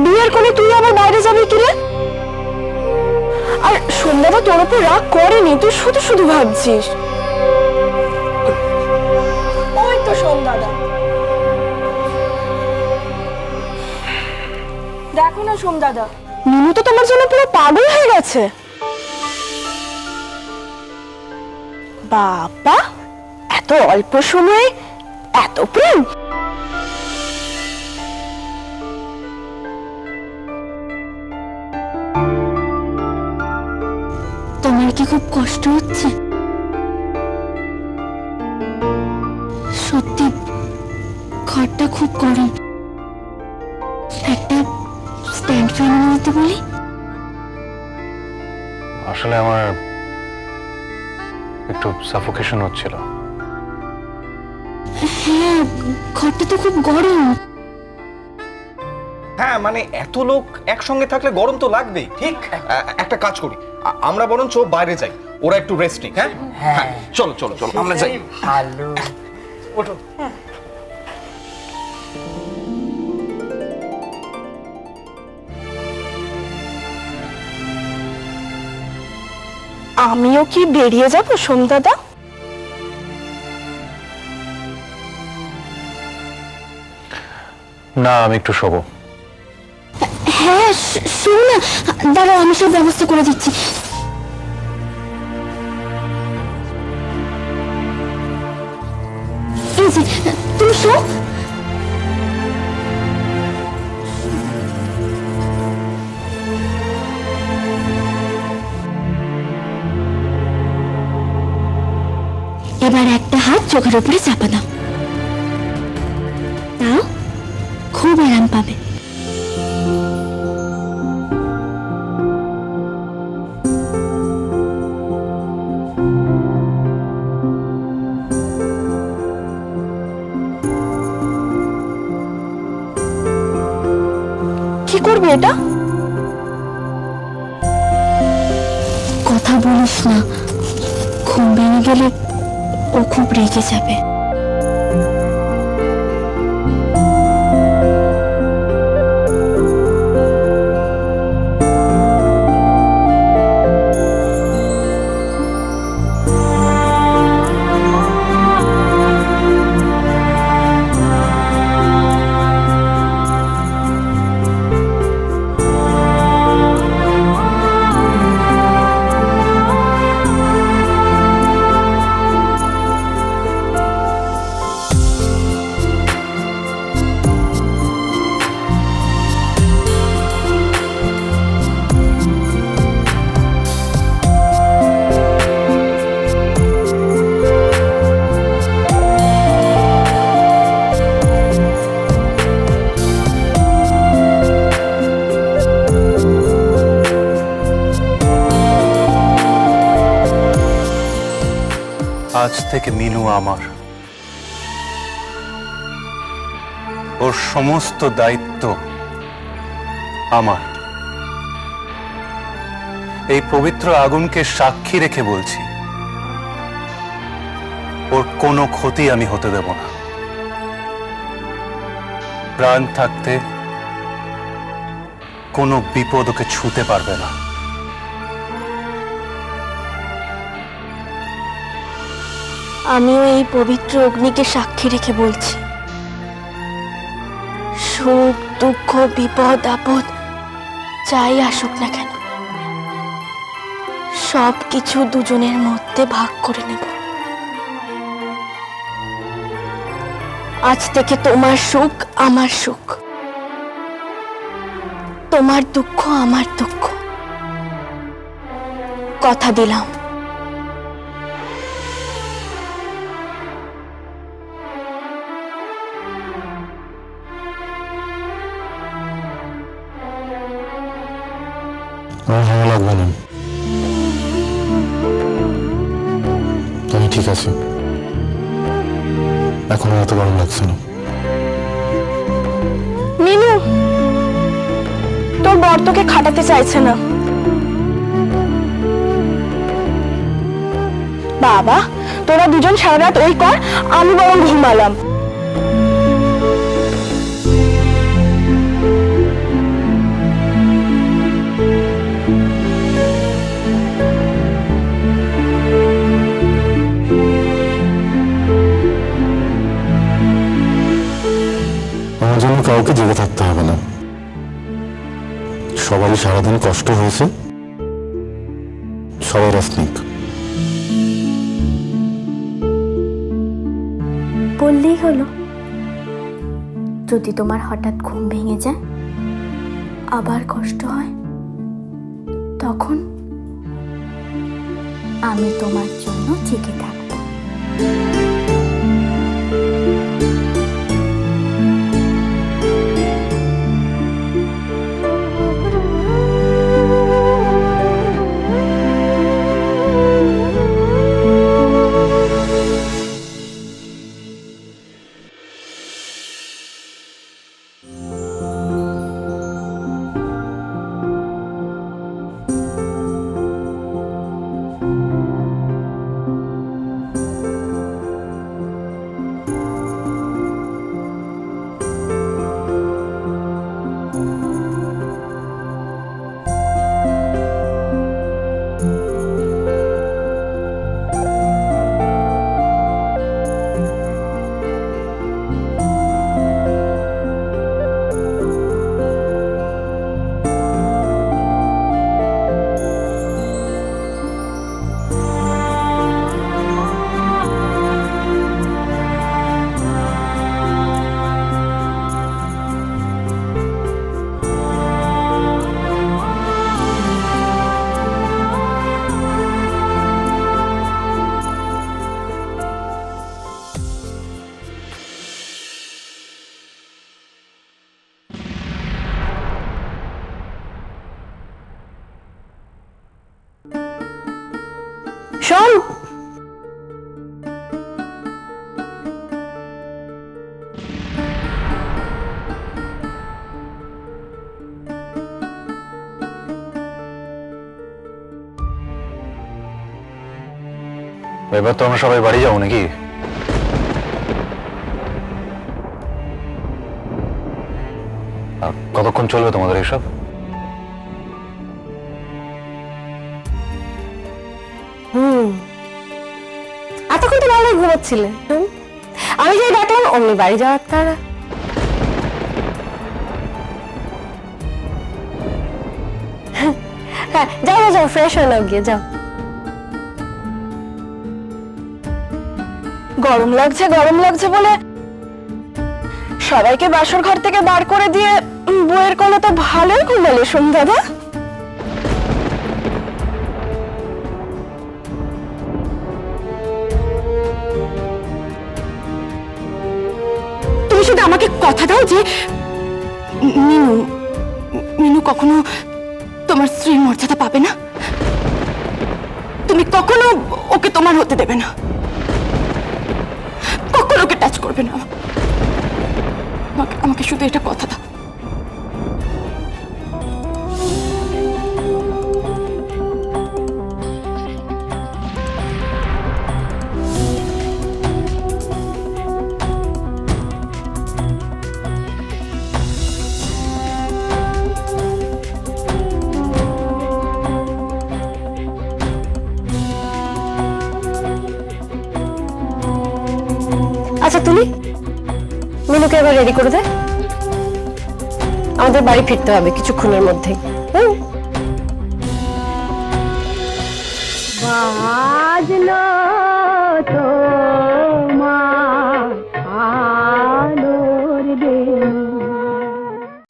বিয়ের কোণে তুই আবার বাইরে যাবি কি রে? আর সন্ধ্যাটা তোর উপর রাগ করেনি, তুই শুধু শুধু ভাবছিস। ওই তো সন্ধ্যাদা, দেখো না সোমদাদা, মিনু তো তোমার জন্য পুরো পাগল হয়ে গেছে। বাবা, এত অল্প সময়ে এত প্রেম! তোমার কি খুব কষ্ট হচ্ছে? সত্যি ঘরটা খুব গরম, একটা স্ট্যান্ড ফ্যান নিতে বলি? আসলে আমার একটু সাফোকেশন হচ্ছিল। হ্যাঁ, ঘরটা তো খুব গরম। হ্যাঁ মানে এত লোক একসঙ্গে থাকলে গরম তো লাগবেই। ঠিক, একটা কাজ করি, আমরা বরঞ্চ বাইরে যাই, ওরা একটু রেস্ট নিক। হ্যাঁ হ্যাঁ, চলো চলো চলো আমরা যাই। ভালো, ওঠো। আমিও কি বেরিয়ে যাব সোমদাদা? না, আমি একটু শোবো। হ্যাঁ, শোনো না, দাঁড়াও, আমি সব ব্যবস্থা করে দিচ্ছি। এই যে, তুমি শো। এবার একটা হাত চোখের উপরে চাপা দাও, তাও খুব আরাম পাবে। কি করবে এটা? কথা বলিস না, ঘুম ভেঙে গেলে ও খুব রেগে যাবে। আজ থেকে মিনু আমার, ওর সমস্ত দায়িত্ব আমার। এই পবিত্র আগুনকে সাক্ষী রেখে বলছি, ওর কোনো ক্ষতি আমি হতে দেব না। প্রাণ থাকতে কোনো বিপদ ওকে ছুঁতে পারবে না। আমিও এই পবিত্র অগ্নিকে সাক্ষী রেখে বলছি, সুখ দুঃখ বিপদ আপদ যাই আসুক না কেন, সব কিছু দুজনের মধ্যে ভাগ করে নেব। আজ থেকে তোমার সুখ আমার সুখ, তোমার দুঃখ আমার দুঃখ। কথা দিলাম। আমার ভালো লাগবে না, আমি ঠিক আছি, এখন আর এত গরম লাগছে না। মিনু, তোর বর তোকে খাটাতে চাইছে না। বাবা, তোরা দুজন সারা রাত ওই কর, আমি বরং ঘুমালাম। কাউকে জেগে থাকতে হবে না। সবারই সারাদিন কষ্ট হয়েছে, সবাই রেস্ট নিক। বললেই হলো। যদি তোমার হঠাৎ ঘুম ভেঙে যায়, আবার কষ্ট হয়, তখন আমি তোমার জন্য জেগে থাকবো। শোন, এবার তো আমরা সবাই বাড়ি যাবো নাকি? আর কতক্ষণ চলবে তোমাদের এইসব? এতক্ষণ তো ভালোই ঘুমাচ্ছিলে। আমি যাই ডাকলাম অমনি বাড়ি যাওয়ার তারা। হ্যাঁ, যাও যাও, ফ্রেশ হয়ে নাও, গিয়ে যাও। গরম লাগছে বলে সবাইকে বাসর ঘর থেকে বার করে দিয়ে বইয়ের কোলে তো ভালোই ঘুমালে সোম দাদা। তুমি শুধু আমাকে কথা দাও যে মিনু কখনো তোমার স্ত্রীর মর্যাদা পাবে না, তুমি কখনো ওকে তোমার হতে দেবে না, কখনো ওকে টাচ করবে না। আমাকে শুধু এটা কথা দাও। আচ্ছা তুলি, মিনুকে এবার রেডি করে দে, আমাদের বাড়ি ফিরতে হবে কিছুক্ষণের মধ্যেই। বাজলো